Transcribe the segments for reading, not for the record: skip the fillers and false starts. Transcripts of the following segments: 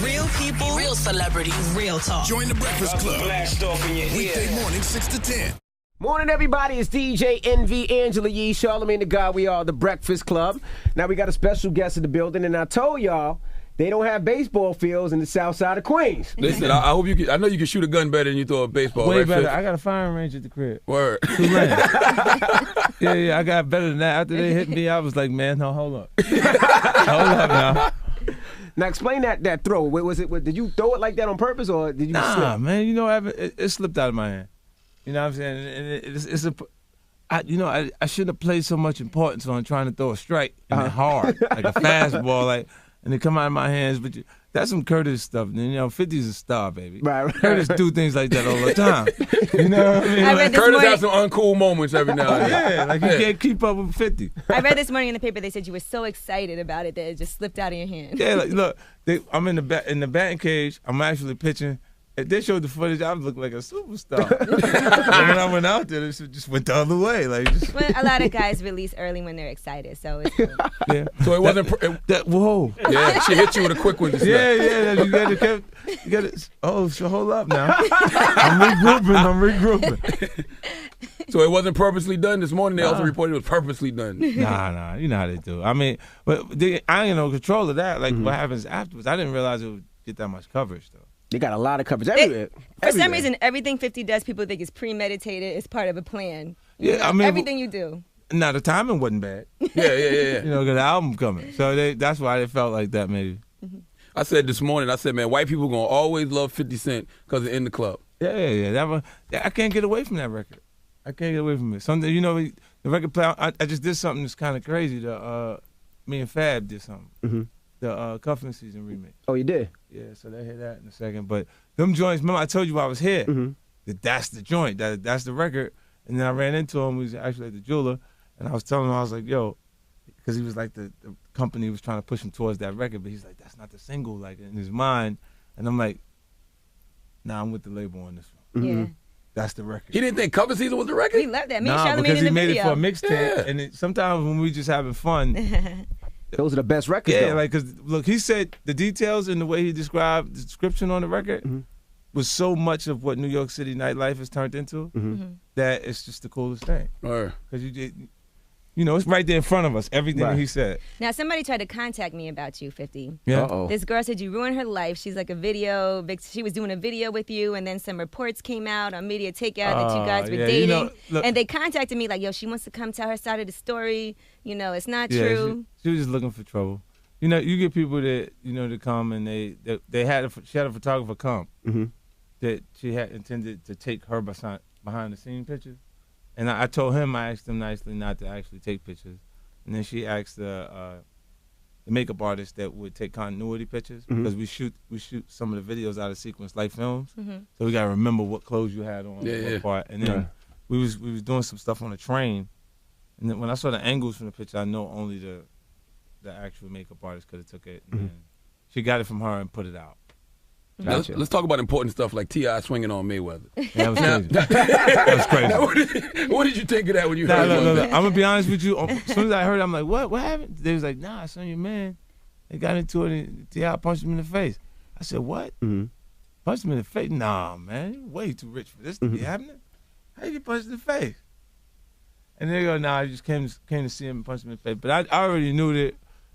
Real people, real celebrities, real talk. Join the Breakfast Club. Blast off in your Weekday morning, 6 to 10. Morning, everybody. It's DJ NV, Angela Yee, Charlamagne the God. We are the Breakfast Club. Now we got a special guest in the building, and I told y'all they don't have baseball fields in the south side of Queens. Listen, I hope you can. I know you can shoot a gun better than you throw a baseball. Way right, better. Fitz? I got a firing range at the crib. Word. Yeah, I got better than that. After they hit me, I was like, man, no, hold up. Hold up now. Now explain that throw. Was it? Did you throw it like that on purpose, or did you Nah, slip? man, you know, it slipped out of my hand. You know what I'm saying? And I shouldn't have placed so much importance on trying to throw a strike and then hard, like a fastball, and it come out of my hands. But that's some Curtis stuff. And, 50's a star, baby. Right. Curtis do things like that all the time. You know what I mean? Curtis has some uncool moments every now and then. Yeah, like you can't keep up with 50. I read this morning in the paper they said you were so excited about it that it just slipped out of your hand. Yeah, like, look, I'm in the batting cage. I'm actually pitching. If they showed the footage, I looked like a superstar. And when I went out there, it just went the other way. Well, a lot of guys release early when they're excited, so it's cool. Yeah. So it wasn't. Whoa. Yeah, she hit you with a quick one. Just Yeah. You got to. Oh, so hold up now. I'm regrouping. So it wasn't purposely done. This morning they also reported it was purposely done. Nah. You know how they do. I mean, but I ain't no control of that. Like what happens afterwards. I didn't realize it would get that much coverage though. They got a lot of coverage everywhere. For some reason, everything 50 does, people think is premeditated. It's part of a plan. I mean, everything you do. Nah, the timing wasn't bad. Yeah. Because the album coming, so that's why they felt like that maybe. I said this morning, man, white people gonna always love 50 Cent because they're in the club. Yeah. That one, I can't get away from that record. I can't get away from it. Something, the record play. I just did something that's kind of crazy. Me and Fab did something. Mm-hmm. The Cufflin Season remix. Oh, you did? Yeah, so they hear that in a second. But them joints, remember I told you I was here. Mm-hmm. That's the joint. That's the record. And then I ran into him. He was actually at the jeweler. And I was telling him, I was like, yo, because he was like the company was trying to push him towards that record. But he's like, that's not the single, like in his mind. And I'm like, nah, I'm with the label on this one. Mm-hmm. Yeah. That's the record. He didn't think Cover Season was the record? He loved that. Me and Nah, Charlamagne because in he the made video. it for a mixtape. Yeah. And sometimes when we just having fun. Those are the best records. Yeah, though. like, because, look, he said the details and the way he described the description on the record was so much of what New York City nightlife has turned into that it's just the coolest thing. Word. Because it's right there in front of us, everything Right. that he said. Now, somebody tried to contact me about you, 50. Yeah. Uh-oh. This girl said you ruined her life. She's like she was doing a video with you, and then some reports came out on Media Takeout that you guys were yeah, dating. look, and they contacted me like, yo, she wants to come tell her side of the story. It's not yeah, true. She was just looking for trouble. You get people that, to come and she had a photographer come that she had intended to take her behind the scene pictures. And I told him, I asked him nicely not to actually take pictures. And then she asked the makeup artist that would take continuity pictures because we shoot some of the videos out of sequence like films. So we gotta remember what clothes you had on, what part. And then we was doing some stuff on the train. And then when I saw the angles from the picture, I know only the actual makeup artist could have took it. And she got it from her and put it out. Gotcha. Let's talk about important stuff like T.I. swinging on Mayweather. Yeah, that was crazy. That was crazy. Now, what did you think of that when you heard about Look, that? I'm gonna be honest with you. As soon as I heard it, I'm like, what happened? They was like, nah, son, your man. They got into it and T.I. punched him in the face. I said, what? Punched him in the face? Nah, man, you're way too rich for this to be happening. How you get punched in the face? And they go, nah, I just came to see him and punched him in the face. But I already knew that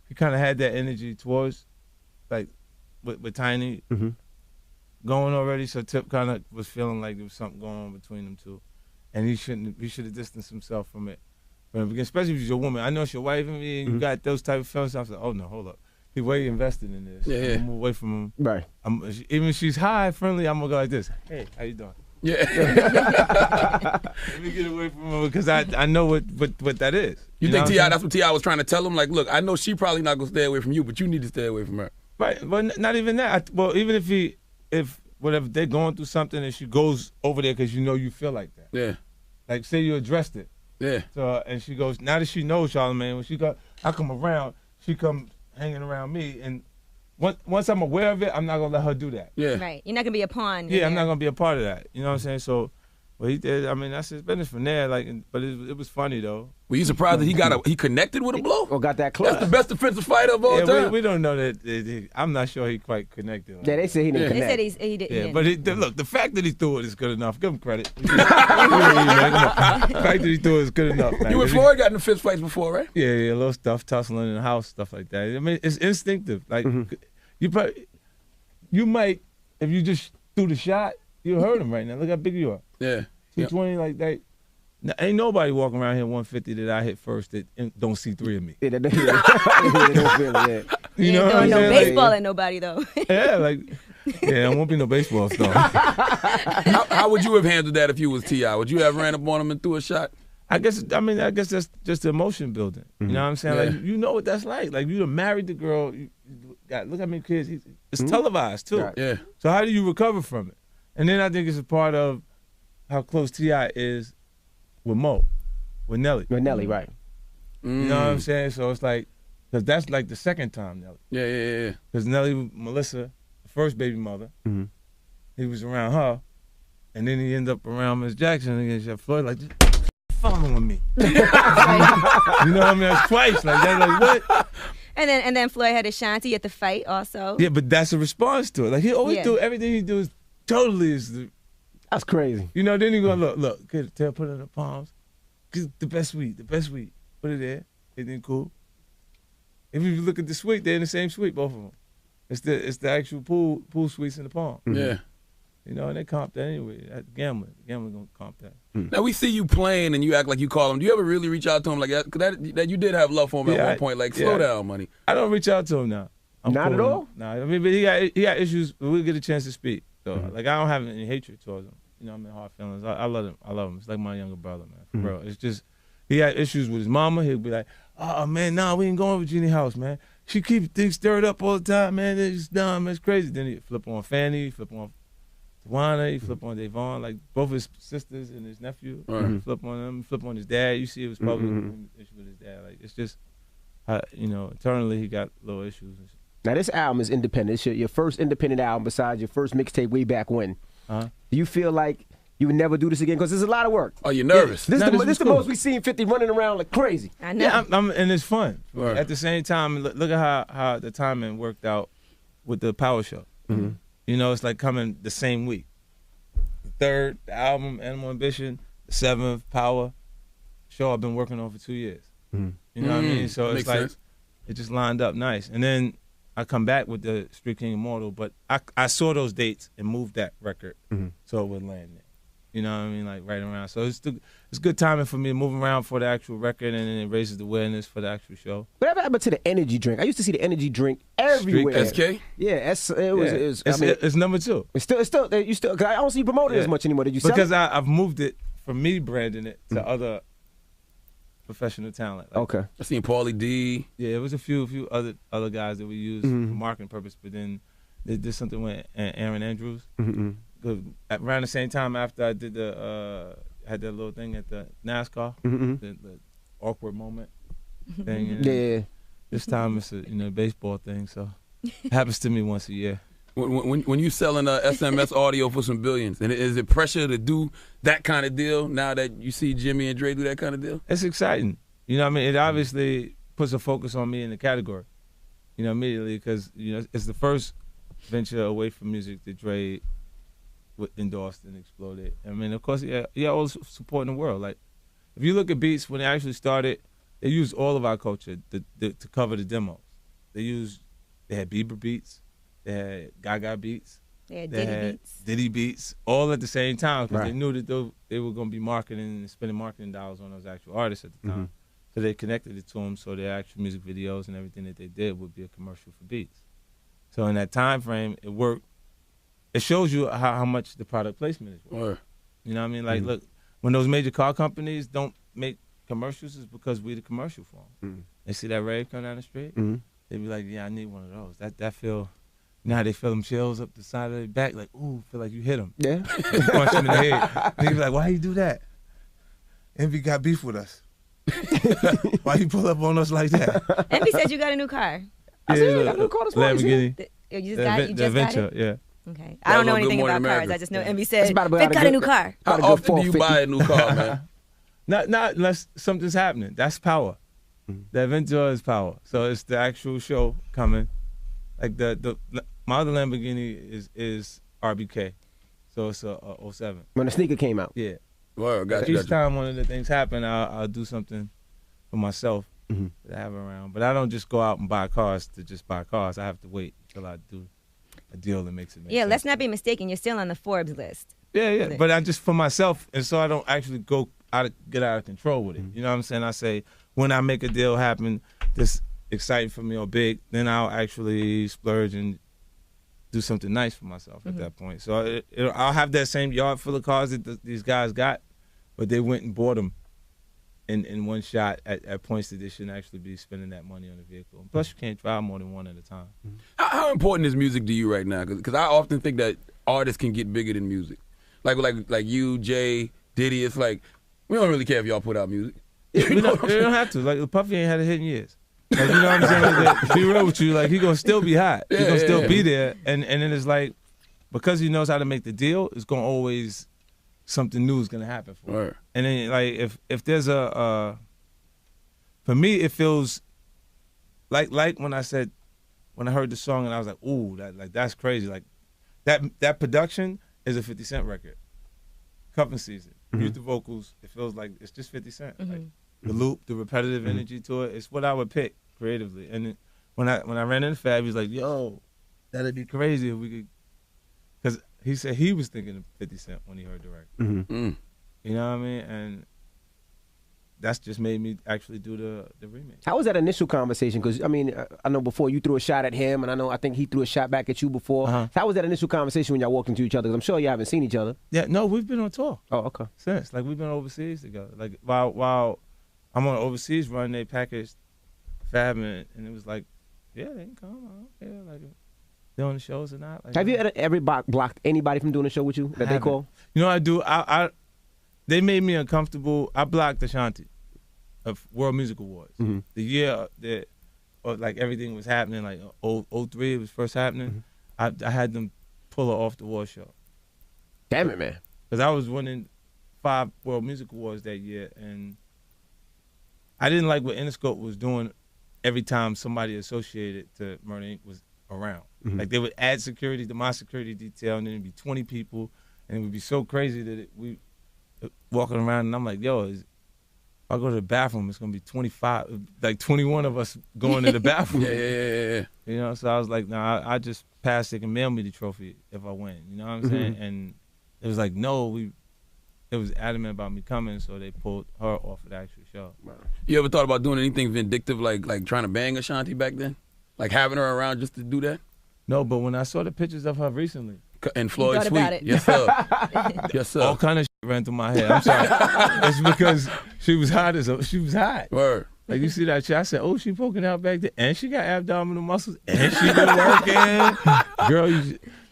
he kind of had that energy towards, like, with Tiny going already. So Tip kind of was feeling like there was something going on between them two, and he should have distanced himself from it. Especially if you're a woman. I know it's your wife and you got those type of feelings. I was like, oh no, hold up. He way invested in this. Yeah. I'm away from him. Right. Even if she's high, friendly, I'm gonna go like this. Hey, how you doing? Yeah. Let me get away from him because I know what that is. You think know T.I., that's what T.I. was trying to tell him? Like, look, I know she probably not going to stay away from you, but you need to stay away from her. Right, but not even that. Even if whatever they're going through something and she goes over there because you feel like that. Yeah. Like, say you addressed it. Yeah. So, and she goes, now that she knows Charlamagne, when I come around, she comes hanging around me, and once I'm aware of it, I'm not gonna let her do that. Yeah. Right. You're not going to be a pawn. Yeah, I'm not gonna be a part of that. You know what I'm saying? So Well, he did. I mean, that's his business from there. Like, but it was funny though. Were you surprised that he connected with a blow? Or got that close? That's the best defensive fighter of all Yeah, time. we don't know that. I'm not sure he quite connected. Yeah, they said he didn't They connect. said he didn't. Yeah, but look, the fact that he threw it is good enough. Give him credit. The fact that he threw it is good enough. Man. You and Floyd got in fist fights before, right? Yeah, a little stuff, tussling in the house, stuff like that. I mean, it's instinctive. Like you might, if you just threw the shot, you hurt him right now. Look how big you are. Yeah. 220 like that. Now, ain't nobody walking around here 150 that I hit first that don't see 3 of me. Yeah, they don't feel it, yeah. You know what I'm no saying? baseball at nobody though. Yeah, like, yeah, there won't be no baseball stuff. How would you have handled that if you was T.I.? Would you have ran up on him and threw a shot? I guess that's just the emotion building. You know what I'm saying? Yeah. Like, you know what that's like. Like, you done married the girl. You got, look how many kids. It's televised, too. Right. Yeah. So how do you recover from it? And then I think it's a part of how close T.I. is with Mo, with Nelly. With Nelly, right. You know what I'm saying? So it's like, because that's like the second time Nelly. Yeah. Because Nelly, Melissa, the first baby mother, he was around her, and then he ended up around Miss Jackson, and he Floyd like, just following me. You know what I mean? That's twice. Like that. Like what? And then Floyd had Ashanti at the fight also. Yeah, but that's a response to it. Like he always do everything he does. Totally is the. That's crazy. You know, then he go look, get the tail, put it in the palms, get the best suite, put it there. Everything cool. If you look at the suite, they're in the same suite, both of them. It's the actual pool suites in the palm. Yeah. You know, and they comp that anyway. Gambling gonna comp that. Now we see you playing and you act like you call him. Do you ever really reach out to him like that? Because that you did have love for him at one point. Like, slow down, money. I don't reach out to him now. Not at all? Nah, I mean, but he got issues. But we'll get a chance to speak. So, like, I don't have any hatred towards him. You know, I'm in hard feelings. I love him. I love him. It's like my younger brother, man. For real. It's just, he had issues with his mama. He'll be like, oh, man, nah, we ain't going to Virginia House, man. She keeps things stirred up all the time, man. It's dumb. It's crazy. Then he flip on Fanny, flip on Tawana, he flip on Davon, like both his sisters and his nephew. Flip on them, flip on his dad. You see it was probably an issue with his dad. Like, it's just, you know, internally he got little issues. Now, this album is independent. It's your first independent album besides your first mixtape way back when. Do you feel like you would never do this again? Because there's a lot of work. Are you nervous? This Nah, is this the was most we've seen 50 running around like crazy. I know. Yeah, and it's fun. Right. At the same time, look at how the timing worked out with the Power Show. You know, it's like coming the same week. The third, the album, Animal Ambition, the 7th, Power show I've been working on for 2 years. You know what I mean? So it's Makes like, sense. it just lined up nice. And then I come back with the Street King Immortal, but I saw those dates and moved that record so it would land there. You know what I mean? Like right around. So it's good timing for me to move around for the actual record, and then it raises the awareness for the actual show. Whatever happened to the energy drink? I used to see the energy drink everywhere. SK? Yeah, It's number 2. It's still, cause I don't see you promoting it as much anymore. Did you sell Because it? I've moved it from me branding it to other professional talent. Like, Okay. I seen Paulie D. Yeah, it was a few other guys that we used for marketing purpose, but then they did something with Aaron Andrews. Around the same time after I did had that little thing at the NASCAR, the awkward moment thing. And Yeah. This time it's a baseball thing, so it happens to me once a year. When you selling SMS audio for some billions, and is it pressure to do that kind of deal now that you see Jimmy and Dre do that kind of deal? It's exciting. You know what I mean? It obviously puts a focus on me in the category, you know, immediately, because, you know, it's the first venture away from music that Dre endorsed and exploded. I mean, of course, yeah, all the support in the world. Like, if you look at Beats, when they actually started, they used all of our culture to cover the demos. They had Bieber beats, they had Gaga beats, They had they Diddy had beats. Diddy beats, all at the same time, because Right. they knew that they were going to be marketing and spending marketing dollars on those actual artists at the time. So they connected it to them, so their actual music videos and everything that they did would be a commercial for Beats. So in that time frame, it worked. It shows you how much the product placement is worth. You know what I mean? Like, look, when those major car companies don't make commercials, it's because we the commercial for them. They see that rave come down the street, they be like, yeah, I need one of those. That feel, you know how they feel them chills up the side of their back, like, ooh, feel like you hit them. Yeah. Punch them in the head. They be like, why you do that? Envy got beef with us. Why you pull up on us like that? Envy said you got a new car. I see, look, I got a new car this morning, Lamborghini. You The just got Adventure, it? yeah. Okay. I don't know was on Good anything Morning about cars. America. I just know Envy That's said, about Fit got a new car. How About a good often do you 450. buy a new car, man? Not unless something's happening. That's power. The Aventador is power. So it's the actual show coming. Like my other Lamborghini is RBK. So it's a 07. When the sneaker came out. Yeah. Well, got you. Each time one of the things happen, I'll do something for myself that I have around. But I don't just go out and buy cars to just buy cars. I have to wait until I do a deal that makes it make Yeah, sense. let's not be mistaken. You're still on the Forbes list. Yeah. But I just for myself, and so I don't actually get out of control with it. You know what I'm saying? I say when I make a deal happen that's exciting for me or big, then I'll actually splurge and do something nice for myself at that point. So I'll have that same yard full of cars that these guys got, but they went and bought them in one shot at points that they shouldn't actually be spending that money on the vehicle. Plus, you can't drive more than one at a time. How important is music to you right now? Because I often think that artists can get bigger than music. Like you, Jay, Diddy. It's like we don't really care if y'all put out music. We don't have to. Like Puffy ain't had a hit in years. Like, you know what I'm saying? Like, be real with you. Like he gonna still be hot. He gonna still be there. And then it's like because he knows how to make the deal, it's gonna always something new is gonna happen for him. Right. And then like if there's for me it feels like when I heard the song and I was like, ooh, that's crazy. Like that production is a 50 Cent record. Cuffing Season. Use the vocals. It feels like it's just 50 Cent. Like the loop, the repetitive energy to it. It's what I would pick creatively. And then when I ran into Fab, he's like, yo, that'd be crazy if we could. Because he said he was thinking of 50 Cent when he heard the record. You know what I mean? And that's just made me actually do the remix. How was that initial conversation? Because, I mean, I know before you threw a shot at him, and I think he threw a shot back at you before. How was that initial conversation when y'all walked into each other? 'Cause I'm sure you haven't seen each other. Yeah, no, we've been on tour. Oh, okay. Since. Like, we've been overseas together. Like, while I'm on an overseas run, they packaged Fab, and it was like, yeah, they can come. I don't care. Like, doing the shows or not. Like, Have you ever blocked anybody from doing a show with you that they call? You know what I do? They made me uncomfortable. I blocked Ashanti of World Music Awards. The year that like everything was happening, like 03 it was first happening. I had them pull her off the award show. Damn it, man. Because I was winning 5 World Music Awards that year, and I didn't like what Interscope was doing every time somebody associated to Murder Inc. was around. Like they would add security to my security detail, and then it'd be 20 people, and it would be so crazy that we walking around, and I'm like, yo, if I go to the bathroom, it's gonna be 25, like 21 of us going to the bathroom. Yeah. You know, so I was like, nah, I just pass. They can mail me the trophy if I win. You know what I'm saying? And it was like, no, it was adamant about me coming, so they pulled her off of the actual show. You ever thought about doing anything vindictive, like trying to bang Ashanti back then? Like having her around just to do that? No, but when I saw the pictures of her recently, And Floyd thought Sweet. about it. Yes, sir. Yes, sir. all kind of shit ran through my head. I'm sorry. It's because she was hot she was hot. Word. Like you see that shit, I said, oh, she poking out back there, and she got abdominal muscles, and she been working. Girl,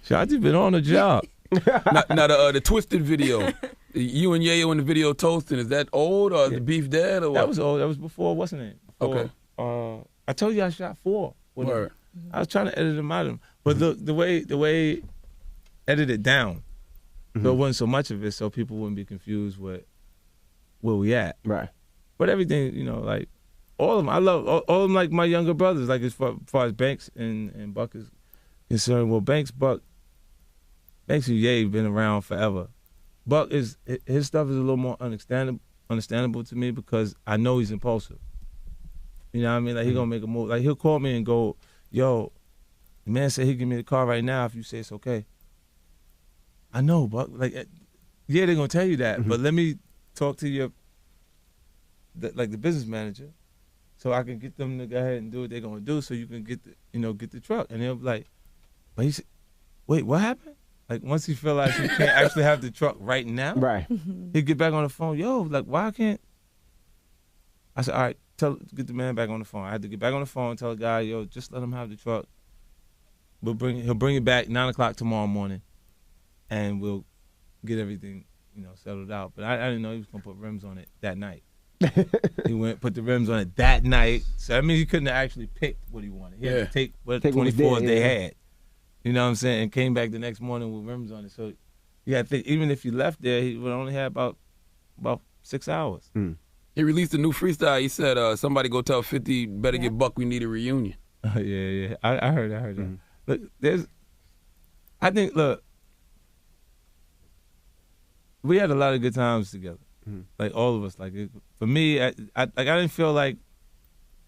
Shanti been on the job. Now the Twisted video, you and Yayo in the video toasting, is that old or is the beef dead or what? That was old. That was before, wasn't it? Before, Okay. I told you I shot 4. with her. Word. I was trying to edit them out, but the way edit it down, so it wasn't so much of it, so people wouldn't be confused with where we at. Right. But everything, you know, like all of them, I love all of them like my younger brothers. Like as far as Banks and Buck is concerned, well, Banks and Ye been around forever. Buck his stuff is a little more understandable to me because I know he's impulsive. You know what I mean? Like he gonna make a move. Like he'll call me and go, "Yo, the man said he'll give me the car right now if you say it's okay." I know, Buck. Like, yeah, they're gonna tell you that, but let me talk to the business manager, so I can get them to go ahead and do what they're gonna do, so you can get the truck. And they'll be like, "But he said, wait, what happened?" Like once he feel like he can't actually have the truck right now, Right. he'd get back on the phone. Yo, like why can't? I said, all right, get the man back on the phone. I had to get back on the phone and tell the guy, yo, just let him have the truck. He'll bring it back 9:00 tomorrow morning, and we'll get everything, settled out. But I didn't know he was gonna put rims on it that night. He put the rims on it that night. So I mean, he couldn't have actually picked what he wanted. He had to take what 24s they had. You know what I'm saying? And came back the next morning with rims on it. So you got to think, even if you left there, he would only have about 6 hours. He released a new freestyle. He said, somebody go tell 50, better get Buck, we need a reunion. Yeah. I heard that. Look, look, we had a lot of good times together. Like, all of us. Like, for me, I didn't feel like,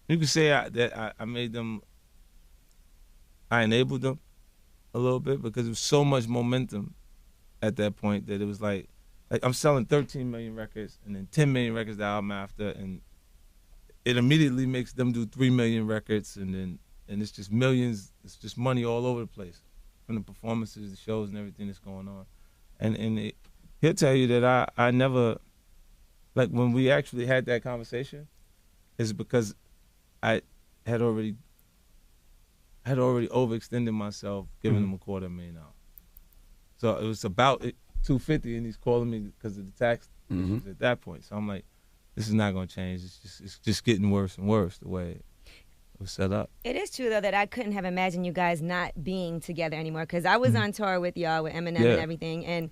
you could say that I made them, I enabled them a little bit, because there was so much momentum at that point that it was like I'm selling 13 million records and then 10 million records the album after, and it immediately makes them do 3 million records, and it's just millions. It's just money all over the place from the performances, the shows, and everything that's going on. And he'll tell you that I never, like, when we actually had that conversation, is because I had already overextended myself, giving him $250,000. So it was about $250,000, and he's calling me because of the tax issues at that point. So I'm like, this is not going to change. It's just getting worse and worse the way it was set up. It is true, though, that I couldn't have imagined you guys not being together anymore, because I was on tour with y'all, with Eminem and everything, and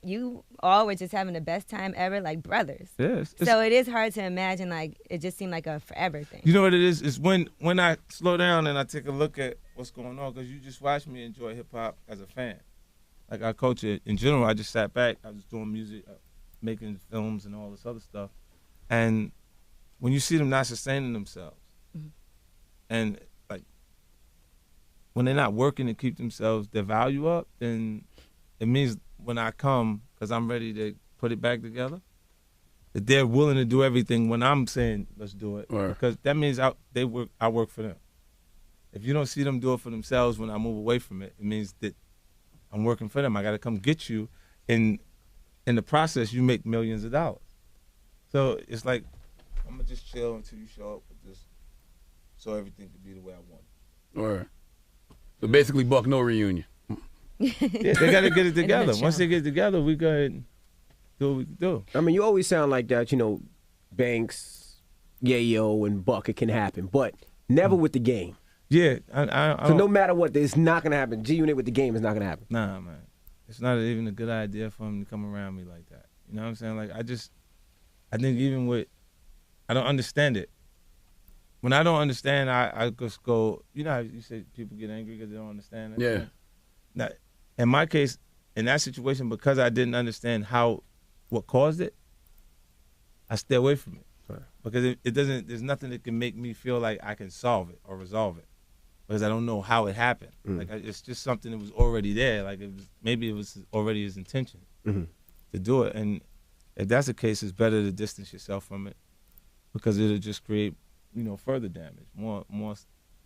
you all were just having the best time ever, like brothers. Yes. So it is hard to imagine, like, it just seemed like a forever thing. You know what it is? It's when I slow down and I take a look at what's going on, because you just watch me enjoy hip-hop as a fan. Like, I coach it in general. I just sat back. I was doing music, making films and all this other stuff. And when you see them not sustaining themselves, and, like, when they're not working to keep themselves, their value up, then it means when I come, because I'm ready to put it back together, that they're willing to do everything when I'm saying let's do it. Right. Because that means I work for them. If you don't see them do it for themselves when I move away from it, it means that I'm working for them. I got to come get you. In the process, you make millions of dollars. So it's like, I'm going to just chill until you show up with this, so everything can be the way I want it. All right. So basically, Buck, no reunion. Yeah, they got to get it together. Once they get it together, we go ahead and do what we can do. I mean, you always sound like that, Banks, Yayo, and Buck, it can happen, but never with the game. Yeah. So no matter what, it's not going to happen. G-Unit with the game is not going to happen. Nah, man. It's not even a good idea for him to come around me like that. You know what I'm saying? Like, I think even with, I don't understand it. When I don't understand, I just go, you know how you say people get angry because they don't understand it? Yeah. Now, in my case, in that situation, because I didn't understand what caused it, I stay away from it. Right. Because there's nothing that can make me feel like I can solve it or resolve it. Because I don't know how it happened. Like, it's just something that was already there. Like, maybe it was already his intention to do it. And if that's the case, it's better to distance yourself from it, because it'll just create, further damage, more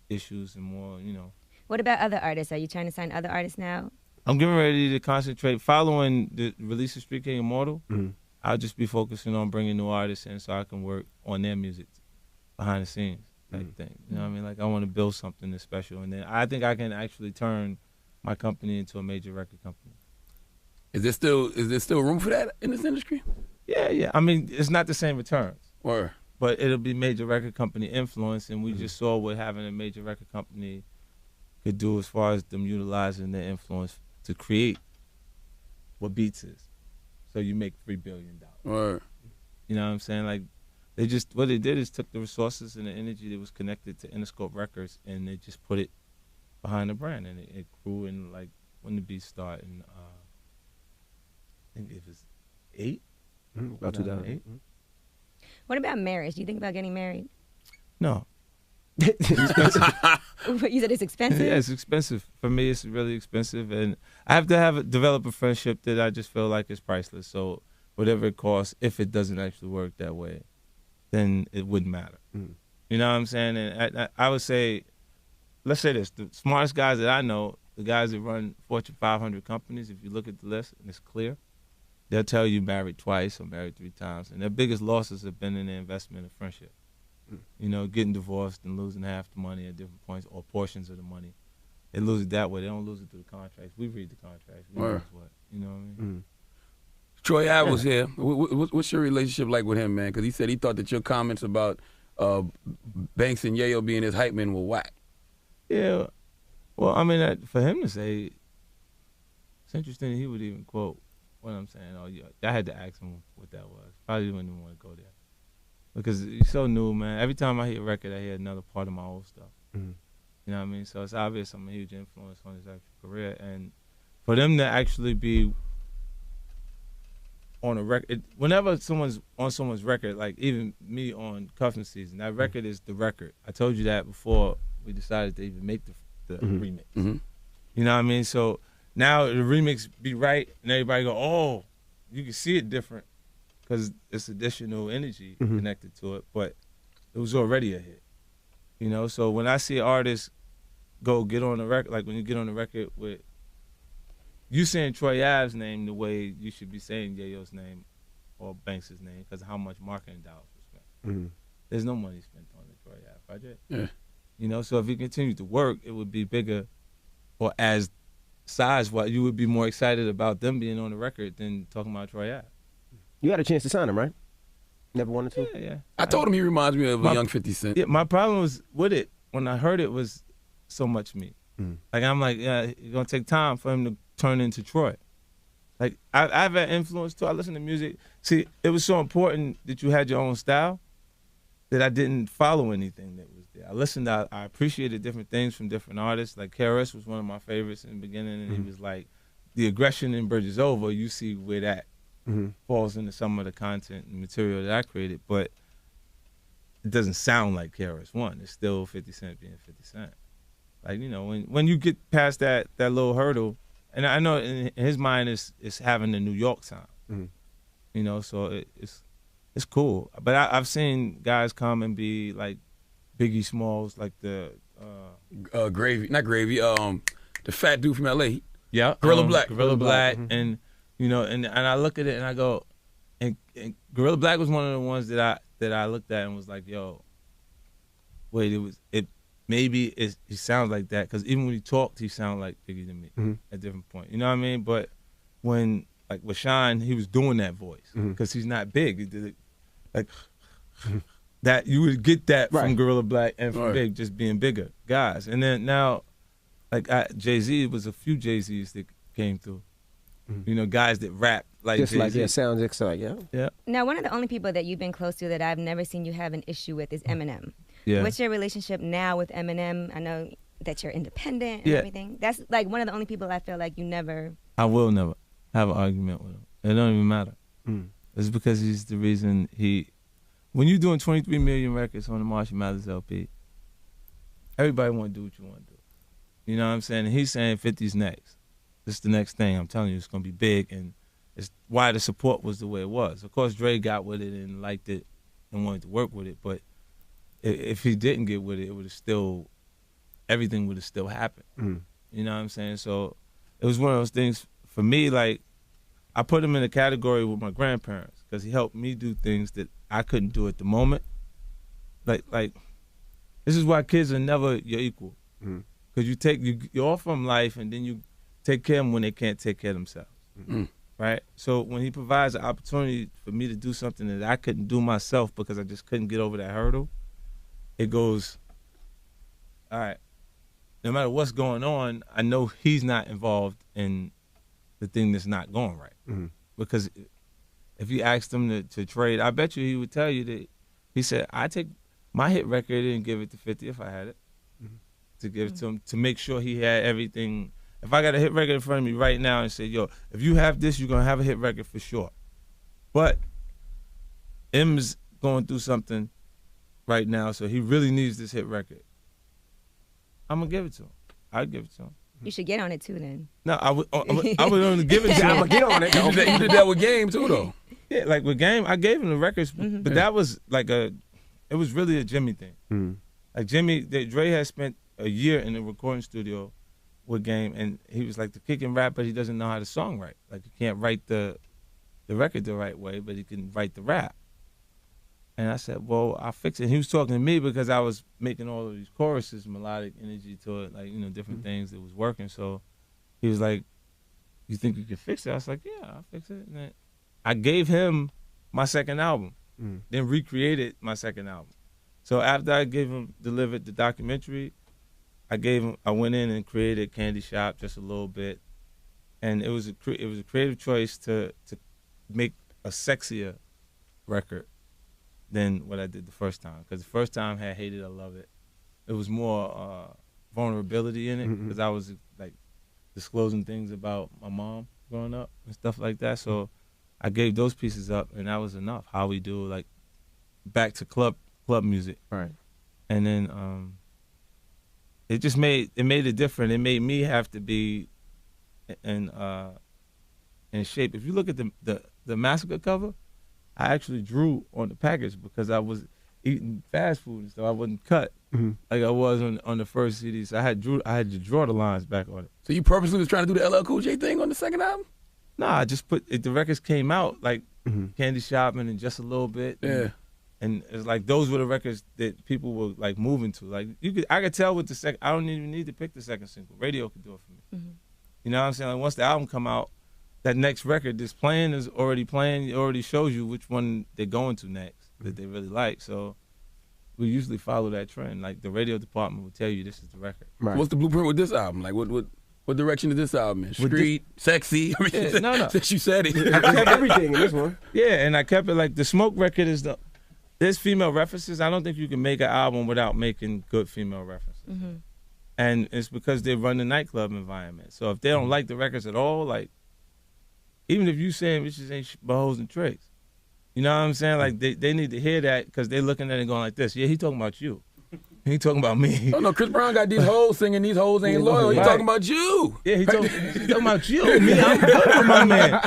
issues and more, What about other artists? Are you trying to sign other artists now? I'm getting ready to concentrate. Following the release of Street King Immortal, I'll just be focusing on bringing new artists in so I can work on their music behind the scenes type thing. You know what I mean? Like, I want to build something that's special. And then I think I can actually turn my company into a major record company. Is there still room for that in this industry? Yeah. I mean, it's not the same returns. Or But it'll be major record company influence, and we just saw what having a major record company could do as far as them utilizing their influence to create what Beats is. So you make $3 billion. or You know what I'm saying? Like, what they did is took the resources and the energy that was connected to Interscope Records, and they just put it behind the brand, and it grew. And like, when the Beats started, in I think it was 8, About 2008. What about marriage? Do you think about getting married? No. You said it's expensive? Yeah, it's expensive. For me, it's really expensive. And I have to develop a friendship that I just feel like is priceless. So whatever it costs, if it doesn't actually work that way, then it wouldn't matter. You know what I'm saying? And I would say, let's say this, the smartest guys that I know, the guys that run Fortune 500 companies, if you look at the list and it's clear, they'll tell you married twice or married 3 times. And their biggest losses have been in their investment and friendship. Getting divorced and losing half the money at different points or portions of the money. They lose it that way. They don't lose it through the contracts. We read the contracts. We know what. You know what I mean? Troy Ave was here. What's your relationship like with him, man? Because he said he thought that your comments about Banks and Yayo being his hype men were whack. Yeah. Well, I mean, for him to say, it's interesting that he would even quote what I'm saying. Oh, yeah, I had to ask him what that was. Probably wouldn't even want to go there. Because he's so new, man. Every time I hear a record, I hear another part of my old stuff. Mm-hmm. You know what I mean? So it's obvious I'm a huge influence on his actual career. And for them to actually be on a record, whenever someone's on someone's record, like even me on Cuffing Season, that record is the record. I told you that before we decided to even make the remix. Mm-hmm. You know what I mean? So now the remix be right, and everybody go, oh, you can see it different because it's additional energy connected to it, but it was already a hit. You know, so when I see artists go get on the record, like when you get on the record with, you saying Troy Ave's name the way you should be saying Yayo's name or Banks' name because of how much marketing dollars was spent. Mm-hmm. There's no money spent on the Troy Ave project. Yeah. You know, so if you continue to work, it would be bigger, or as size-wise, you would be more excited about them being on the record than talking about Troy Ave. You had a chance to sign him, right? Never wanted to? Yeah. I told him he reminds me of a young 50 Cent. Yeah, my problem was with it, when I heard it, was so much me. Like, I'm like, yeah, it's going to take time for him to turn into Troy. Like, I've had influence, too. I listen to music. See, it was so important that you had your own style that I didn't follow anything that was there. I listened, I appreciated different things from different artists. Like, KRS was one of my favorites in the beginning, and he was like, the aggression in Bridge is Over, you see where that falls into some of the content and material that I created, but it doesn't sound like KRS-One. It's still 50 Cent being 50 Cent. Like, you know, when you get past that little hurdle, and I know in his mind is having the New York sound, you know, so it's cool. But I've seen guys come and be like Biggie Smalls, like the Gravy, not Gravy, the fat dude from L.A. Yeah, Gorilla Black. Gorilla Black, and you know, and I look at it and I go, and Gorilla Black was one of the ones that I looked at and was like, yo, wait, maybe he sounds like that, because even when he talked, he sounded like Biggie to me at different point. You know what I mean? But when, like with Shine, he was doing that voice because he's not big. He did it like that. You would get that from Gorilla Black and from Big, just being bigger guys. And then now, like Jay-Z, was a few Jay-Z's that came through. You know, guys that rap like Just Jay-Z. like, sounds exciting, Yeah. Now, one of the only people that you've been close to that I've never seen you have an issue with is Eminem. Yeah. What's your relationship now with Eminem? I know that you're independent and everything. That's like one of the only people I feel like you never... I will never have an argument with him. It don't even matter. It's because he's the reason when you're doing 23 million records on the Marshall Mathers LP, everybody want to do what you want to do. You know what I'm saying? And he's saying 50's next. This is the next thing. I'm telling you, it's going to be big, and it's why the support was the way it was. Of course, Dre got with it and liked it and wanted to work with it, but if he didn't get with it, it would have still, everything would have still happened. You know what I'm saying? So it was one of those things for me, like, I put him in a category with my grandparents because he helped me do things that I couldn't do at the moment. Like this is why kids are never your equal. Because you offer them life, and then you take care of them when they can't take care of themselves. Right? So when he provides an opportunity for me to do something that I couldn't do myself because I just couldn't get over that hurdle, it goes, all right, no matter what's going on, I know he's not involved in the thing that's not going right. Because if you asked him to trade, I bet you he would tell you that he said, I take my hit record and give it to 50 if I had it, to give it to him, to make sure he had everything. If I got a hit record in front of me right now and say, yo, if you have this, you're going to have a hit record for sure. But M's going through something right now, so he really needs this hit record. I'm going to give it to him. I'd give it to him. You should get on it too then. No, I would only give it to him. I'm going to get on it. You did that with Game, too, though. Yeah, like with Game, I gave him the records, but that was like it was really a Jimmy thing. Like Jimmy, Dre had spent a year in the recording studio with Game, and he was like, the kid can rap, but he doesn't know how to songwrite. Like, he can't write the record the right way, but he can write the rap. And I said, well, I'll fix it. And he was talking to me because I was making all of these choruses, melodic energy to it, like, you know, different things that was working. So he was like, you think you can fix it? I was like, yeah, I'll fix it. And then I gave him my second album, then recreated my second album. So after I delivered the documentary, I went in and created Candy Shop just a little bit, and it was a creative choice to make a sexier record than what I did the first time. Because the first time I had Hate It or Love It. It was more vulnerability in it because I was like disclosing things about my mom growing up and stuff like that. So I gave those pieces up, and that was enough. How we do like back to club music, Right. and then it made it different. It made me have to be in shape. If you look at the Massacre cover, I actually drew on the package because I was eating fast food and stuff. I wasn't cut like I was on the first CD. So I had to draw the lines back on it. So you purposely was trying to do the LL Cool J thing on the second album? Nah, I just put the records came out like Candy Shop and just a little bit. Yeah. And it's like those were the records that people were like moving to. Like I could tell with the second. I don't even need to pick the second single. Radio could do it for me. You know what I'm saying? Like once the album come out, that next record that's playing is already playing. It already shows you which one they're going to next that they really like. So we usually follow that trend. Like the radio department will tell you this is the record. Right. What's the blueprint with this album? Like what direction is this album in? With Street, sexy? I mean, Yeah, no. Since you said it. I kept everything in this one. Yeah, and I kept it like the Smoke record is there's female references. I don't think you can make an album without making good female references. And it's because they run the nightclub environment. So if they don't like the records at all, like, even if you saying bitches ain't but hoes and tricks, you know what I'm saying? Like, they need to hear that because they're looking at it going like this. Yeah, he talking about you. He talking about me. Oh, no, Chris Brown got these hoes singing these hoes ain't loyal. He Right. talking about you. Yeah, he talking about you. Me, I'm good with my man.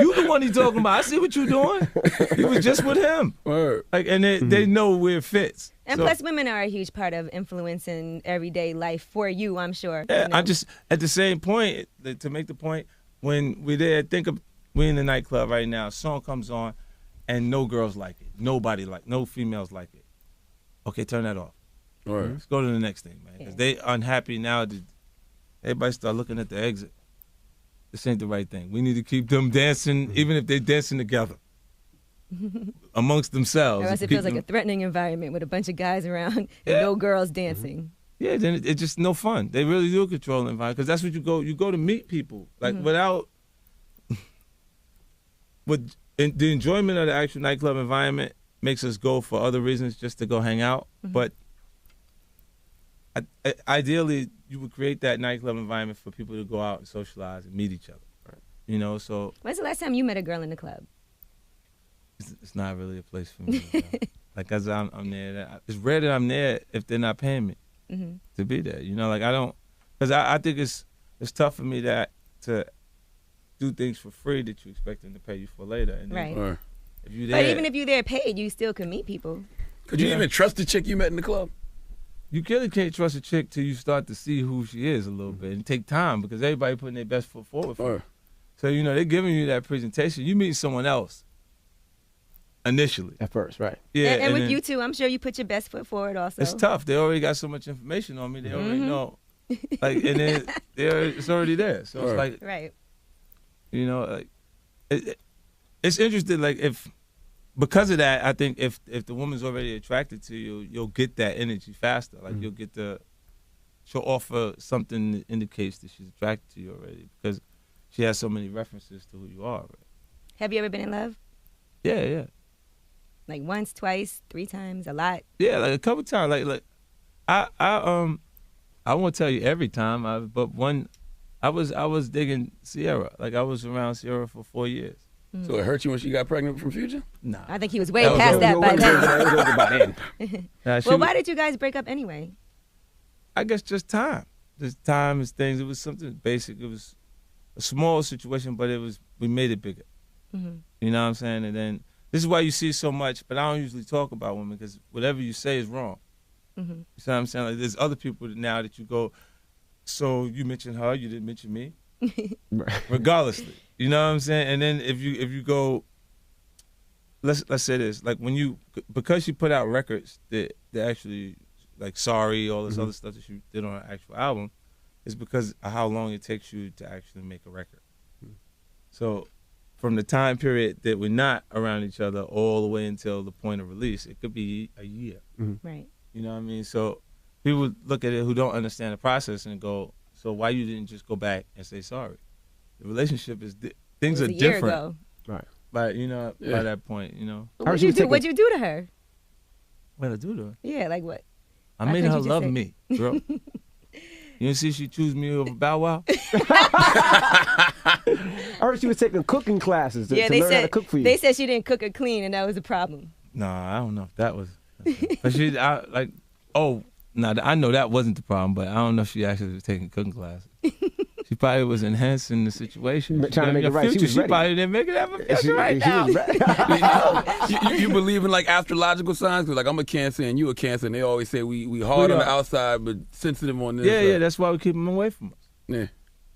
You the one he talking about. I see what you doing. He was just with him. Word. Like, and they know where it fits. And So- plus, women are a huge part of influencing everyday life for you, I'm sure. Yeah, you know? I just at the same point to make the point when we're there. We're in the nightclub right now. A song comes on, and no girls like it. No females like it. Okay, turn that off. Word. Let's go to the next thing, man. Because they unhappy now. Everybody start looking at the exit. This ain't the right thing. We need to keep them dancing, even if they dancing together amongst themselves. Or else it Keep feels like them- a threatening environment with a bunch of guys around and no girls dancing. Yeah, then it's just no fun. They really do control the environment because that's what you go to meet people. Like without the enjoyment of the actual nightclub environment makes us go for other reasons just to go hang out. But ideally, you would create that nightclub environment for people to go out and socialize and meet each other. Right. You know, so When's the last time you met a girl in the club? it's not really a place for me. You know? Like, as I'm there, it's rare that I'm there if they're not paying me to be there. You know, like I don't, because I think it's tough for me to do things for free that you expect them to pay you for later. And then Right. Word. if you're there, But even if you're there paid, you still can meet people. Could you even trust the chick you met in the club? you really can't trust a chick till you start to see who she is a little bit and take time because everybody putting their best foot forward for you. Word. So, you know, they're giving you that presentation. You meet someone else initially. At first, right. Yeah, and with then you two, I'm sure you put your best foot forward also. it's tough. They already got so much information on me. They already know. Like, and then it's already there. So it's like, Right. you know, like it's interesting. Like because of that, I think if the woman's already attracted to you, you'll get that energy faster. Like you'll get she'll offer something that indicates that she's attracted to you already because she has so many references to who you are. Right? Have you ever been in love? Yeah. Like once, twice, 3 times, a lot? Yeah, like a couple times. Like I won't tell you every time, but one, I was digging Sierra. Like I was around Sierra for 4 years. So it hurt you when she got pregnant from Future? Nah. I think he was way That was past over. that by then. That was over by then. Nah, she Well, was- why did you guys break up anyway? I guess just time. Just time is things. It was something basic. It was a small situation, but we made it bigger. You know what I'm saying? And then this is why you see so much, but I don't usually talk about women because whatever you say is wrong. You see what I'm saying? Like there's other people now that you go, so you mentioned her, you didn't mention me. Regardlessly. You know what I'm saying? And then if you go, let's say this, like because she put out records that actually, like Sorry, all this other stuff that she did on her actual album, is because of how long it takes you to actually make a record. So from the time period that we're not around each other all the way until the point of release, it could be a year. Right. You know what I mean? So people look at it who don't understand the process and go, so why you didn't just go back and say sorry? The relationship is things are It was a year different. ago. Right. But by that point, What'd you do? What'd you do to her? what did I do to her? Yeah, like what? I Why made couldn't her you just love say- me, girl. You didn't see she choose me over Bow Wow? I heard she was taking cooking classes to Yeah, they learn how to said cook for you. they said she didn't cook or clean, and that was a problem. No, I don't know if that was. But I know that wasn't the problem, but I don't know if she actually was taking cooking classes. She probably was enhancing the situation. Trying to make it right. She Future, was she ready. probably didn't make it have a future She- right she now. was ready. you believe in like astrological signs? Cause like I'm a Cancer and you a Cancer, and they always say we hard on the outside but sensitive on this. Yeah, that's why we keep them away from us. Yeah.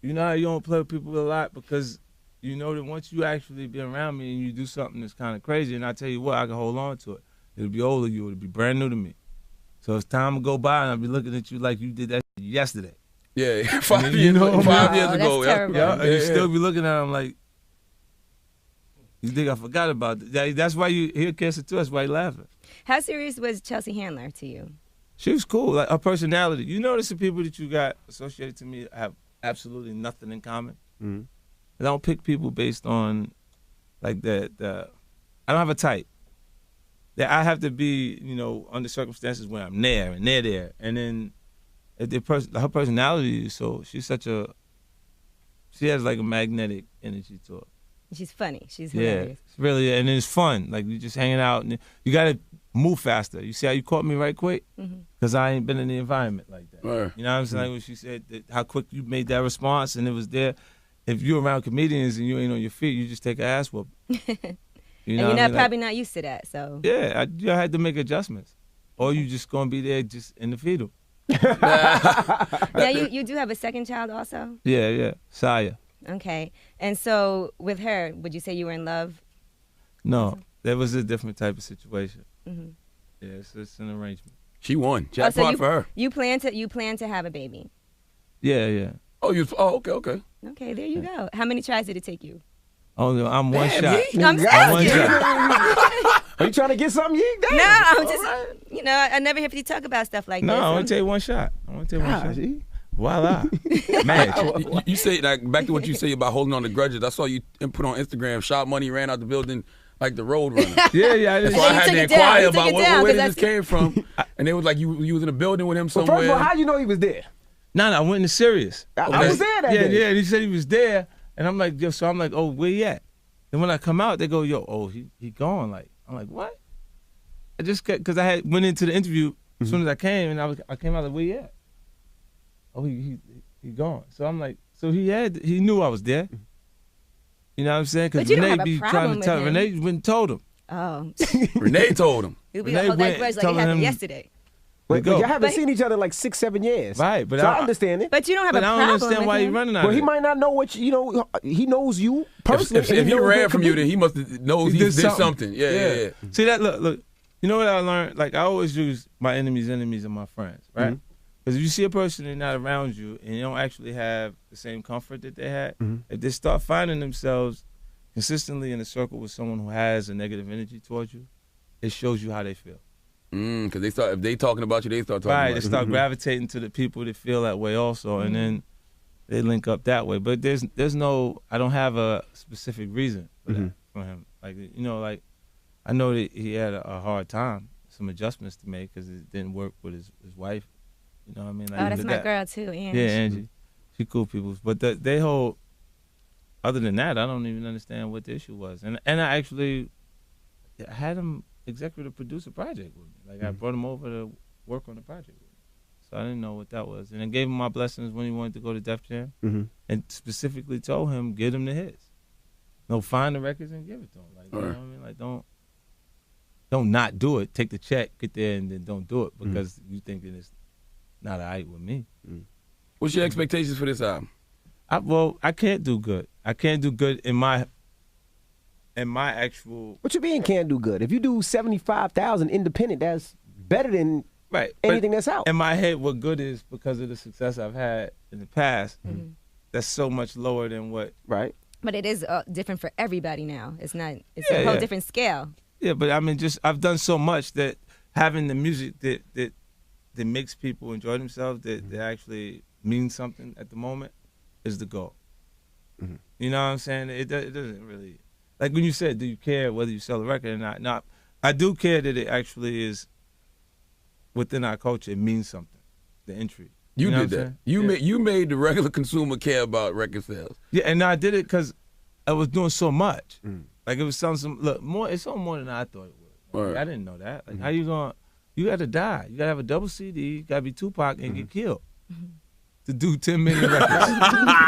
You know how you don't play with people a lot because you know that once you actually be around me and you do something that's kind of crazy, and I tell you what, I can hold on to it. It'll be old to you. It'll be brand new to me. So it's time to go by, and I'll be looking at you like you did that yesterday. Yeah, 5 You years, know, 5 no, years that's ago. terrible. Yeah, and you still be looking at him like, you think I forgot about that? That's why you hear Cancer too. That's why you laughing. How serious was Chelsea Handler to you? She was cool, like her personality. You notice the people that you got associated to me have absolutely nothing in common. Mhm. I don't pick people based on like the I don't have a type. That I have to be, under circumstances where I'm there and they're there, and then her personality is so she has like a magnetic energy to her. She's funny. She's Yeah, hilarious. it's really, and it's fun. Like you just hanging out, and you gotta move faster. You see how you caught me right quick? Because I ain't been in the environment like that. Right. You know what I'm saying? Like when she said that how quick you made that response, and it was there. If you're around comedians and you ain't on your feet, you just take an ass whoop. You And you're not probably not used to that, so. Yeah, I had to make adjustments, or you just gonna be there just in the fetal. Now you do have a second child also? Yeah, Saya. Okay. And so with her, would you say you were in love? No, that was a different type of situation. Mhm. Yeah, it's an arrangement. She won. Oh, Jackpot so for her. You plan to have a baby. Yeah. Okay. Okay, there you go. How many tries did it take you? Oh, no, I'm one shot. I'm One asking. shot. Are you trying to get something? You No, I'm just, I never hear you talk about stuff like No, this. I want to take one shot. Ah, see? Voila. Match. You say like back to what you say about holding on to grudges. I saw you put on Instagram. Shot Money ran out the building like the road runner. Yeah. So then I you had took to it down. inquire You took about it down, where 'cause did this came from. And it was like you was in a building with him Well, somewhere. first of all, how you know he was there? No, I went into serious. I was there that Yeah, day. yeah. And he said he was there, and I'm like, so I'm like, oh, where he at? And when I come out, they go, he gone. Like, I'm like, what? I just because I went into the interview as soon as I came, and I came out like, where he at? Oh, he gone. So I'm like, so he knew I was there. You know what I'm saying? But Because you don't Renee have a be problem trying to with tell. him. Renee went and told him. Oh. Renee told him. You'll be Renee hold that went grudge like it telling happened him- yesterday. But go. y'all haven't But- seen each other like 6-7 years. Right, but so I I- understand it. But you don't have But a I problem don't understand with why him. he running out Well, of he it. might not know what he he knows you personally. If and he knows ran what from could you, be. then he must have knows he did something. Yeah. See that? Look. You know what I learned? Like I always use my enemies' enemies are my friends, right? Mhm. Because if you see a person that's not around you and you don't actually have the same comfort that they had, Mhm. if they start finding themselves consistently in a circle with someone who has a negative energy towards you, it shows you how they feel. Because if they talking about you, they start talking Right? about They you. start gravitating to the people that feel that way also, and then they link up that way. But there's no, I don't have a specific reason for that for him. Like like I know that he had a hard time, some adjustments to make because it didn't work with his wife. You know what I mean? Like, Oh, that's but my that- girl too, Angie. Yeah, Angie. She cool people. But they hold, other than that, I don't even understand what the issue was. And I actually had him executive produce a project with me. Like, I brought him over to work on the project with me. So I didn't know what that was. And I gave him my blessings when he wanted to go to Def Jam. And specifically told him, get him the hits. No, find the records and give it to him. Like, you know what I mean? Like, don't not do it. Take the check, get there, and then don't do it because you think that it's not all right with me. What's your expectations for this album? I can't do good. I can't do good in my actual What you mean can't do good? If you do 75,000 independent, that's better than right anything but that's out. in my head. What good is because of the success I've had in the past. That's so much lower than what. Right. But it is different for everybody now. It's not. It's Yeah, a whole yeah. different scale. Yeah, but I mean, just I've done so much that having the music that that makes people enjoy themselves, that actually means something at the moment, is the goal. Mm-hmm. You know what I'm saying? It doesn't really, like when you said, do you care whether you sell a record or not? No, I do care that it actually is within our culture. It means something. The entry. You know did what I'm that. saying? You made the regular consumer care about record sales. Yeah, and I did it because I was doing so much. Like it was something. Look, more. It's something more than I thought it was. Like, Right. I didn't know that. Like how you gonna? You got to die. You got to have a double CD. You got to be Tupac and get killed to do 10 million records.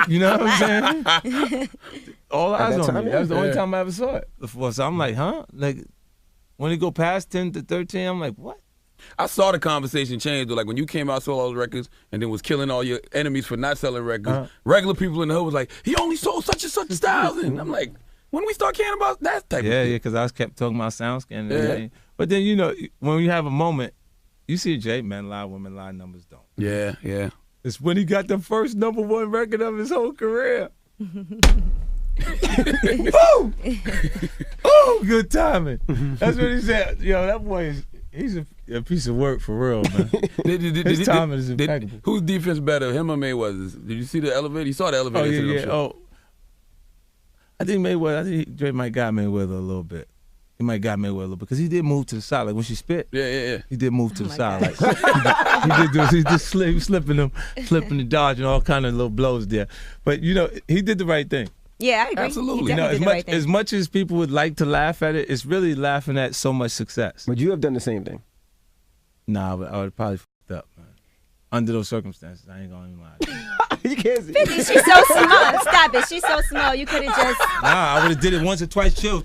You know what I'm saying? All eyes that on time, me. That was the only yeah. time I ever saw it before. So I'm like, huh? Like when it go past 10 to 13, I'm like, what? I saw the conversation change though. Like when you came out, sold all those records, and then was killing all your enemies for not selling records. Regular people in the hood was like, he only sold such and such 1,000. I'm like, when we start caring about that type of Yeah, shit? yeah, because I was kept talking about SoundScan and Yeah. everything. But then, you know, when you have a moment, you see Jay, men lie, women lie, numbers don't. Yeah, yeah. It's when he got the first #1 record of his whole career. Ooh! Ooh, good timing. That's what he said. Yo, that boy he's a piece of work for real, man. His timing is impeccable. Whose defense better, him or Mayweather's? Did you see the elevator? You saw the elevator. Oh, yeah, incident, yeah. I'm sure. Oh, I think Mayweather, Dre might got Mayweather a little bit. He might got Mayweather a little bit because he did move to the side. Like when she spit, Yeah. he did move to the my side. Like he was slipping and dodging all kind of little blows there. But you know, he did the right thing. Yeah, I agree. Absolutely. He You know, definitely did the right thing. as much as people would like to laugh at it, it's really laughing at so much success. Would you have done the same thing? Nah, but I would probably fucked up, man. Under those circumstances, I ain't gonna even lie. You can't see. 50, she's so small. Stop it. She's so small. You could have just. Nah, I would have did it once or twice. Chill.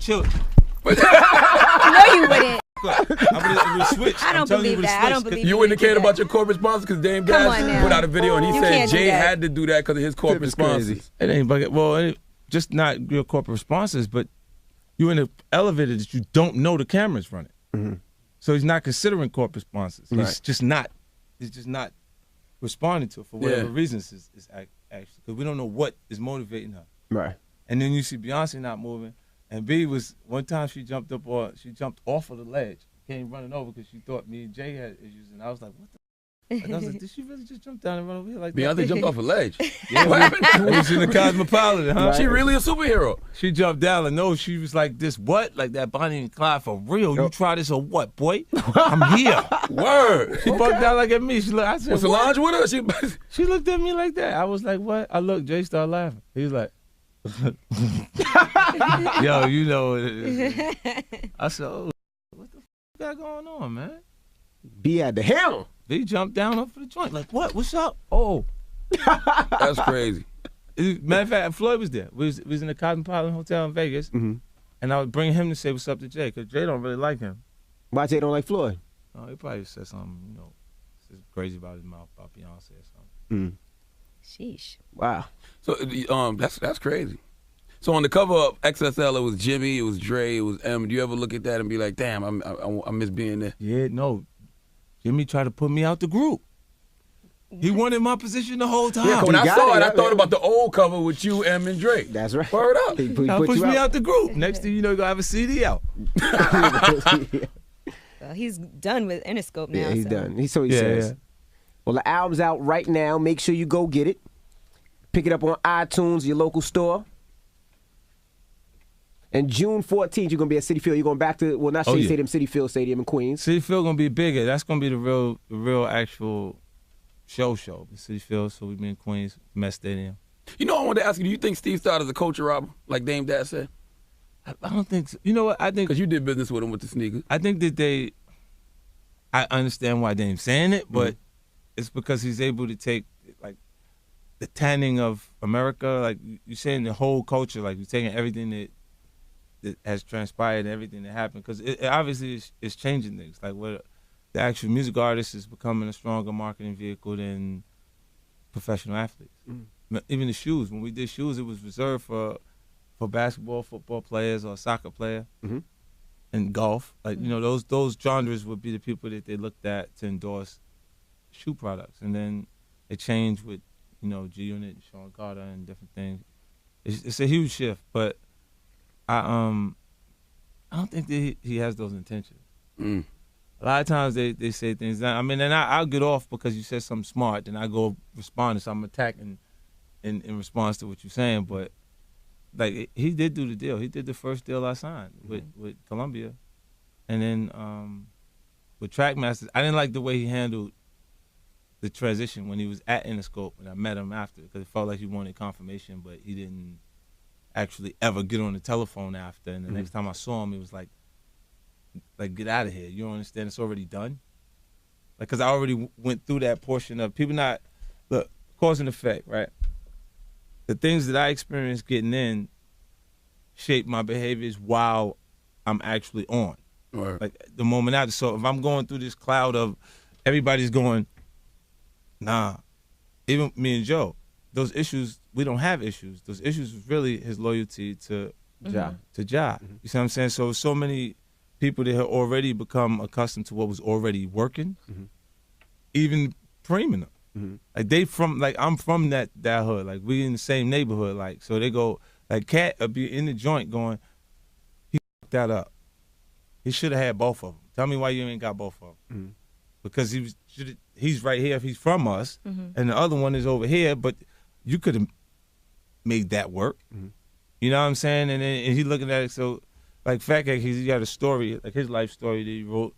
No, you wouldn't. I would have switched. I don't believe that. I don't believe You wouldn't have cared about your corporate sponsors because Dame Come Dash on now. put out a video and he You said can't do Jay that. had to do that because of his corporate It's crazy. sponsors. It ain't bugging. Well, just not your corporate responses, but you're in an elevator that you don't know the camera's running. So he's not considering corporate sponsors. He's Right. just not. He's just not responding to it for whatever Yeah. reasons is actually because we don't know what is motivating her. Right. And then you see Beyonce not moving, and B was one time she jumped off of the ledge, came running over because she thought me and Jay had issues, and I was like, what the. Like, I was like, did she really just jump down and run over here like that? Beyonce jumped off a ledge. Yeah, What happened? we was in the Cosmopolitan, huh? She really a superhero. She jumped down and no, she was like, this what? Like that Bonnie and Clyde for real? You try this or what, boy? I'm here. Word. She bucked out like at me. She looked, I said, Was what? Solange with her? She looked at me like that. I was like, what? I looked, Jay started laughing. He was like, yo, you know what it is. I said, oh, what the got going on, man? Be at the helm. They jumped down off of the joint. Like, what? What's up? Oh. That's crazy. Matter of fact, Floyd was there. We was in the Cosmopolitan Hotel in Vegas, and I would bring him to say what's up to Jay, because Jay don't really like him. Why Jay don't like Floyd? Oh, he probably said something, you know, crazy about his mouth about Beyonce or something. Sheesh. Wow. So that's crazy. So on the cover of XSL, it was Jimmy, it was Dre, it was M. Do you ever look at that and be like, damn, I miss being there? Yeah, no. Jimmy tried to put me out the group. He wanted my position the whole time. Yeah, 'cause when He I got saw it, it, I yeah, thought yeah. about the old cover with you, M, and Dre. That's right. Word up. He Y'all put pushed you me out. out the group. Next thing you know, you're going to have a CD out. Well, he's done with Interscope now. Yeah, he's so. done. He Yeah, says. yeah. Well, the album's out right now. Make sure you go get it. Pick it up on iTunes, your local store. And June 14th, you're going to be at Citi Field. You're going back to, well, not Shea yeah. Stadium, Citi Field Stadium in Queens. City Field going to be bigger. That's going to be the real actual show. The City Field, so we've been in Queens, Met Stadium. You know, I wanted to ask you, do you think Steve Stout is a culture robber, like Dame Dash said? I don't think so. You know what? I think Because you did business with him with the sneakers. I think that I understand why Dame's saying it, but it's because he's able to take like the tanning of America, like you're saying the whole culture, like you're taking everything that has transpired and everything that happened, because it obviously is changing things. Like what the actual music artist is becoming a stronger marketing vehicle than professional athletes. Even the shoes, when we did shoes, it was reserved for basketball, football players, or soccer player. And golf, like you know, those genres would be the people that they looked at to endorse shoe products, and then it changed with you know G-Unit, and Sean Carter, and different things. It's a huge shift, but I don't think that he has those intentions. a lot of times they say things. I mean, and I'll get off because you said something smart, then I go respond, so I'm attacking in response to what you're saying. But like he did do the deal. He did the first deal I signed with Columbia, and then with Trackmasters, I didn't like the way he handled the transition when he was at Interscope, and I met him after because it felt like he wanted confirmation, but he didn't actually ever get on the telephone after. And the next time I saw him, he was like, get out of here. You don't understand? It's already done. Like, because I already went through that portion of people not, look, cause and effect, right? The things that I experienced getting in shape my behaviors while I'm actually on. Right. Like, the moment after. So if I'm going through this cloud of everybody's going, nah, even me and Joe, those issues, we don't have issues. Those issues was really his loyalty to Ja. You see what I'm saying? So many people that had already become accustomed to what was already working, even preeming them. Like I'm from that hood. Like we in the same neighborhood. Like so they go like Cat would be in the joint going, he fucked that up. He should have had both of them. Tell me why you ain't got both of them. Because he's right here if he's from us, and the other one is over here. But you could have made that work. You know what I'm saying? And he looking at it so. Like Fat Cake, he got a story, like his life story that he wrote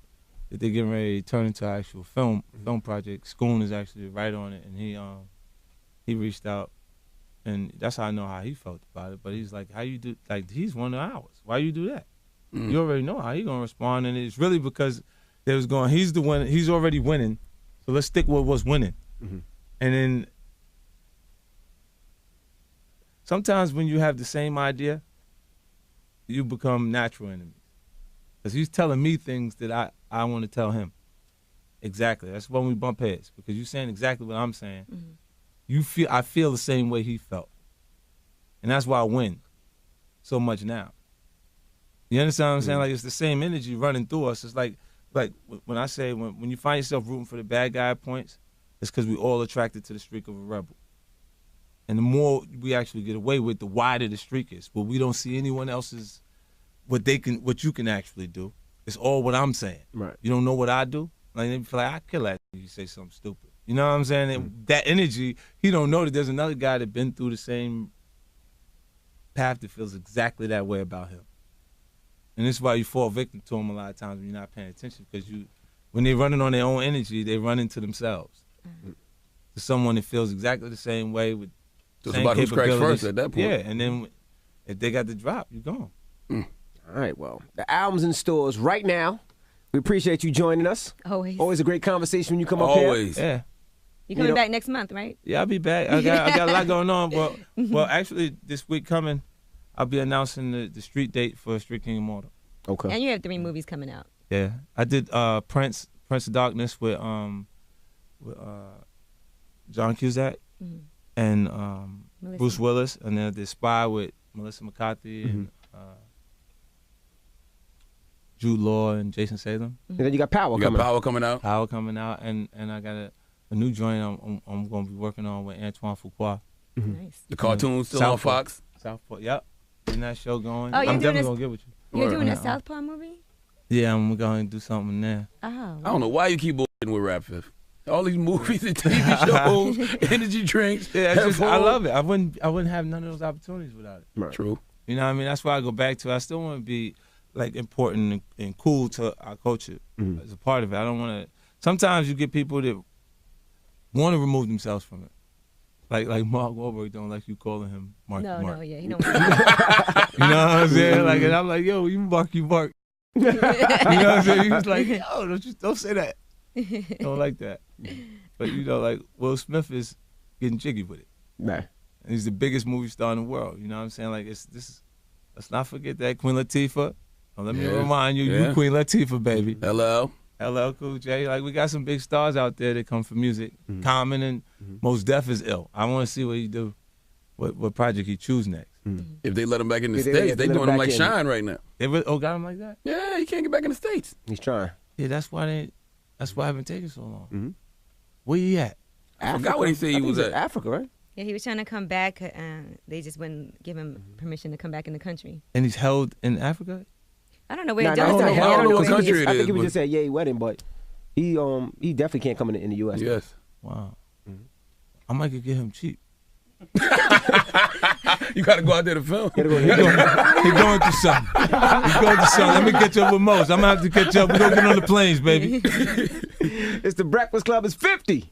that they're getting ready to turn into an actual film project. Schoon is actually right on it, and he reached out, and that's how I know how he felt about it. But he's like, how you do, like he's one of ours. Why you do that? You already know how he gonna respond, and it's really because they was going, he's the one, he's already winning, so let's stick with what's winning. And then sometimes when you have the same idea, you become natural enemies. Because he's telling me things that I want to tell him. Exactly. That's when we bump heads. Because you're saying exactly what I'm saying. I feel the same way he felt. And that's why I win so much now. You understand what I'm saying? Like it's the same energy running through us. It's like when I say when you find yourself rooting for the bad guy at points, it's because we all attracted to the streak of a rebel. And the more we actually get away with, the wider the streak is. But we don't see anyone else's what you can actually do. It's all what I'm saying. Right. You don't know what I do. Like they feel like I kill that. You say something stupid. You know what I'm saying? And that energy, he don't know that there's another guy that been through the same path that feels exactly that way about him. And this is why you fall victim to him a lot of times when you're not paying attention, because when they're running on their own energy, they run into themselves. To someone that feels exactly the same way with. So it's about who strikes first at that point. Yeah, and then if they got the drop, you're gone. All right, well, the album's in stores right now. We appreciate you joining us. Always a great conversation when you come up here. Always. Yeah. You coming back next month, right? Yeah, I'll be back. I got a lot going on. Well, actually, this week coming, I'll be announcing the street date for Street King Immortal. Okay. And you have 3 movies coming out. Yeah, I did Prince of Darkness with John Cusack. And Bruce Willis, and then I did Spy with Melissa McCarthy and Jude Law and Jason Statham. And then you got Power coming out. Power coming out, and I got a new joint I'm going to be working on with Antoine Fuqua. Nice. The cartoon still on Fox? Southpaw, yep. Getting that show going. Oh, I'm definitely going to get with you. You're doing a Southpaw movie? Yeah, I'm going to do something there. Oh. I don't know why you keep bullshitting with Rap Fifth. All these movies and TV shows, energy drinks. Yeah, I love it. I wouldn't have none of those opportunities without it. Right. True. You know what I mean? That's why I go back to. I still want to be like important and cool to our culture as a part of it. I don't want to. Sometimes you get people that want to remove themselves from it. Like Mark Wahlberg don't like you calling him Mark. No, yeah, he don't. You know what I'm saying? Like, and I'm like, yo, you bark. You know what I'm saying? He was like, yo, don't say that. Don't like that. But you know, like Will Smith is getting jiggy with it. Nah. And he's the biggest movie star in the world. You know what I'm saying? Like let's not forget that Queen Latifah. Let me remind you, you Queen Latifah, baby. LL Cool J. Like we got some big stars out there that come from music. Common and Mos Def is ill. I want to see what he do, what project he choose next. If they let him back in the States, they doing him like Shine right now. They got him like that? Yeah, he can't get back in the States. He's trying. Yeah, that's why I've been taking so long. Where you at? I forgot where he said he was at. Africa, right? Yeah, he was trying to come back. They just wouldn't give him permission to come back in the country. And he's held in Africa? I don't know where Nah, Jones it's not I hell. don't know No, what country it I think is, he was but- just at Ye wedding, but he definitely can't come in the U.S. Yes. Wow. I might could get him cheap. You got to go out there to film. He going through something. He's going through something. Let me catch up with Mose. I'm going to have to catch up. We're going to get on the planes, baby. It's the Breakfast Club. It's 50.